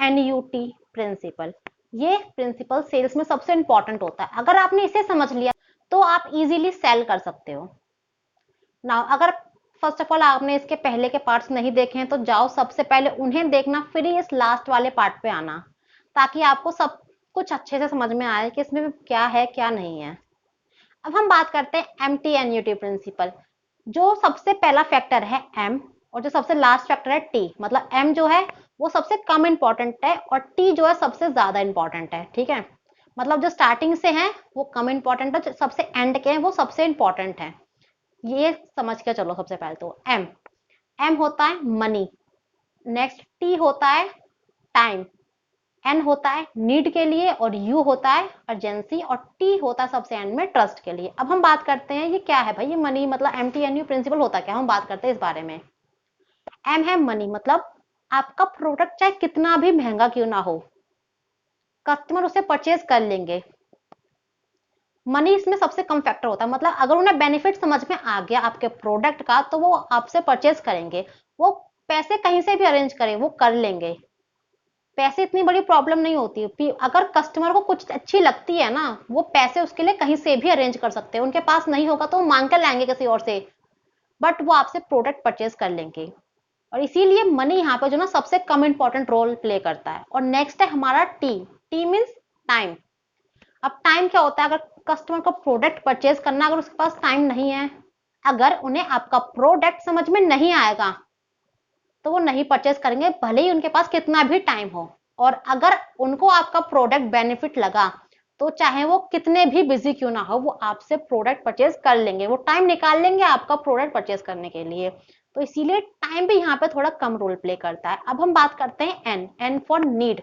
NUT principle. ये principle sales में सबसे इंपॉर्टेंट होता है। अगर आपने इसे समझ लिया तो आप इजीली सेल कर सकते हो। ना अगर फर्स्ट ऑफ ऑल आपने इसके पहले के पार्ट्स नहीं देखे हैं तो जाओ सबसे पहले उन्हें देखना, फिर इस लास्ट वाले पार्ट पे आना, ताकि आपको सब कुछ अच्छे से समझ में आए कि इसमें क्या है क्या नहीं है। अब हम बात करते हैं MTNUT प्रिंसिपल। जो सबसे पहला फैक्टर है M और जो सबसे लास्ट फैक्टर है T, मतलब M जो है वो सबसे कम इंपॉर्टेंट है और T जो है सबसे ज्यादा इंपॉर्टेंट है। ठीक है, मतलब जो स्टार्टिंग से है वो कम इंपॉर्टेंट है, जो सबसे एंड के हैं वो सबसे इंपॉर्टेंट है। ये समझ के चलो। सबसे पहले तो M होता है मनी, नेक्स्ट T होता है टाइम, N होता है नीड के लिए और U होता है अर्जेंसी और T होता है सबसे एंड में ट्रस्ट के लिए। अब हम बात करते हैं ये क्या है भाई, ये मनी मतलब MTNU प्रिंसिपल होता क्या, हम बात करते हैं इस बारे में। M है मनी, मतलब आपका प्रोडक्ट चाहे कितना भी महंगा क्यों ना हो, कस्टमर उसे परचेज कर लेंगे। मनी इसमें सबसे कम फैक्टर होता है, मतलब अगर उन्हें बेनिफिट समझ में आ गया आपके प्रोडक्ट का तो वो आपसे परचेज करेंगे। वो पैसे कहीं से भी अरेंज करें वो कर लेंगे, पैसे इतनी बड़ी प्रॉब्लम नहीं होती। अगर कस्टमर को कुछ अच्छी लगती है ना, वो पैसे उसके लिए कहीं से भी अरेंज कर सकते हैं। उनके पास नहीं होगा तो वो मांग कर लाएंगे किसी और से, बट वो आपसे प्रोडक्ट परचेज कर लेंगे। और इसीलिए मनी यहाँ पे जो ना सबसे कम इंपॉर्टेंट रोल प्ले करता है। और नेक्स्ट है हमारा टी मीन्स टाइम। अब टाइम क्या होता है, अगर कस्टमर को प्रोडक्ट परचेज करना, अगर उसके पास टाइम नहीं है, अगर उन्हें आपका प्रोडक्ट समझ में नहीं आएगा तो वो नहीं परचेज करेंगे, भले ही उनके पास कितना भी टाइम हो। और अगर उनको आपका प्रोडक्ट बेनिफिट लगा तो चाहे वो कितने भी बिजी क्यों ना हो, वो आपसे प्रोडक्ट परचेज कर लेंगे, वो टाइम निकाल लेंगे आपका प्रोडक्ट परचेज करने के लिए। तो इसीलिए टाइम भी यहाँ पे थोड़ा कम रोल प्ले करता है। अब हम बात करते हैं एन फॉर नीड।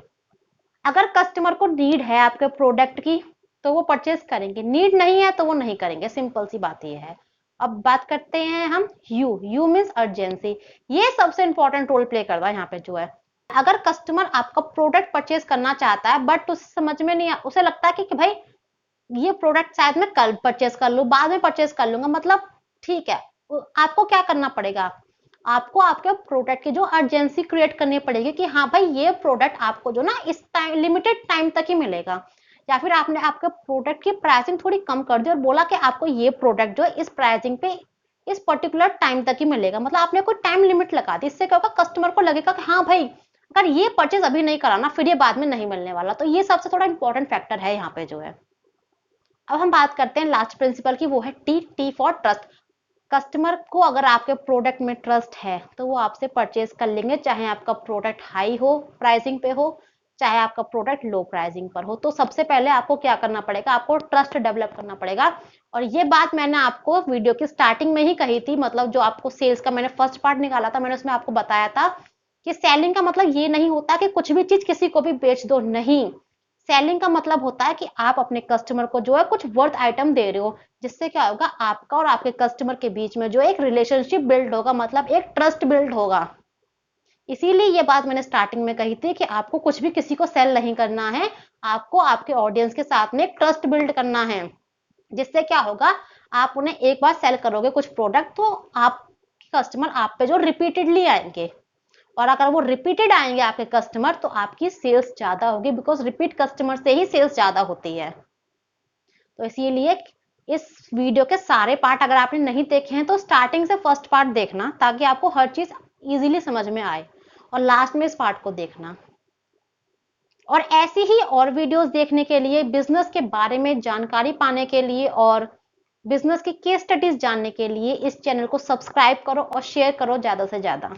अगर कस्टमर को नीड है आपके प्रोडक्ट की तो वो परचेज करेंगे, नीड नहीं है तो वो नहीं करेंगे, सिंपल सी बात ये है। अब बात करते हैं हम यू मीन्स अर्जेंसी। ये सबसे इंपॉर्टेंट रोल प्ले करता है यहाँ पे जो है। अगर कस्टमर आपका प्रोडक्ट परचेज करना चाहता है बट उसे समझ में नहीं, उसे लगता है कि भाई ये प्रोडक्ट शायद मैं कल परचेज कर लूँ, बाद में परचेज कर लूंगा, मतलब ठीक है, आपको क्या करना पड़ेगा, आपको आपके प्रोडक्ट की जो अर्जेंसी क्रिएट करनी पड़ेगी कि हाँ भाई ये प्रोडक्ट आपको जो ना इस टाइम लिमिटेड टाइम तक ही मिलेगा। या फिर आपने आपके प्रोडक्ट की प्राइसिंग थोड़ी कम कर दी और बोला कि आपको ये प्रोडक्ट जो है इस प्राइसिंग पे इस पर्टिकुलर टाइम तक ही मिलेगा, मतलब आपने कोई टाइम लिमिट लगा दी। इससे क्या होगा, कस्टमर को लगेगा कि हाँ भाई अगर ये परचेज अभी नहीं कराना फिर ये बाद में नहीं मिलने वाला। तो ये सबसे थोड़ा इंपॉर्टेंट फैक्टर है यहाँ पे जो है। अब हम बात करते हैं लास्ट प्रिंसिपल की, वो है टी फॉर ट्रस्ट। कस्टमर को अगर आपके प्रोडक्ट में ट्रस्ट है तो वो आपसे परचेज कर लेंगे, चाहे आपका प्रोडक्ट हाई हो प्राइसिंग पे हो, चाहे आपका प्रोडक्ट लो प्राइसिंग पर हो। तो सबसे पहले आपको क्या करना पड़ेगा, आपको ट्रस्ट डेवलप करना पड़ेगा। और ये बात मैंने आपको वीडियो की स्टार्टिंग में ही कही थी, मतलब जो आपको सेल्स का मैंने फर्स्ट पार्ट निकाला था, मैंने उसमें आपको बताया था कि सेलिंग का मतलब ये नहीं होता कि कुछ भी चीज किसी को भी बेच दो, नहीं। सेलिंग का मतलब होता है कि आप अपने कस्टमर को जो है कुछ वर्थ आइटम दे रहे हो, जिससे क्या होगा, आपका और आपके कस्टमर के बीच में जो एक रिलेशनशिप बिल्ड होगा, मतलब एक ट्रस्ट बिल्ड होगा। इसीलिए ये बात मैंने स्टार्टिंग में कही थी कि आपको कुछ भी किसी को सेल नहीं करना है, आपको आपके ऑडियंस के साथ में एक ट्रस्ट बिल्ड करना है। जिससे क्या होगा, आप उन्हें एक बार सेल करोगे कुछ प्रोडक्ट तो आप कस्टमर आप पे जो रिपीटेडली आएंगे, और अगर वो रिपीटेड आएंगे आपके कस्टमर तो आपकी सेल्स ज्यादा होगी, बिकॉज रिपीट कस्टमर से ही सेल्स ज्यादा होती है। तो इसीलिए इस वीडियो के सारे पार्ट अगर आपने नहीं देखे हैं तो स्टार्टिंग से फर्स्ट पार्ट देखना, ताकि आपको हर चीज इजीली समझ में आए, और लास्ट में इस पार्ट को देखना। और ऐसी ही और वीडियोस देखने के लिए, बिजनेस के बारे में जानकारी पाने के लिए और बिजनेस की केस स्टडीज जानने के लिए इस चैनल को सब्सक्राइब करो और शेयर करो ज्यादा से ज्यादा।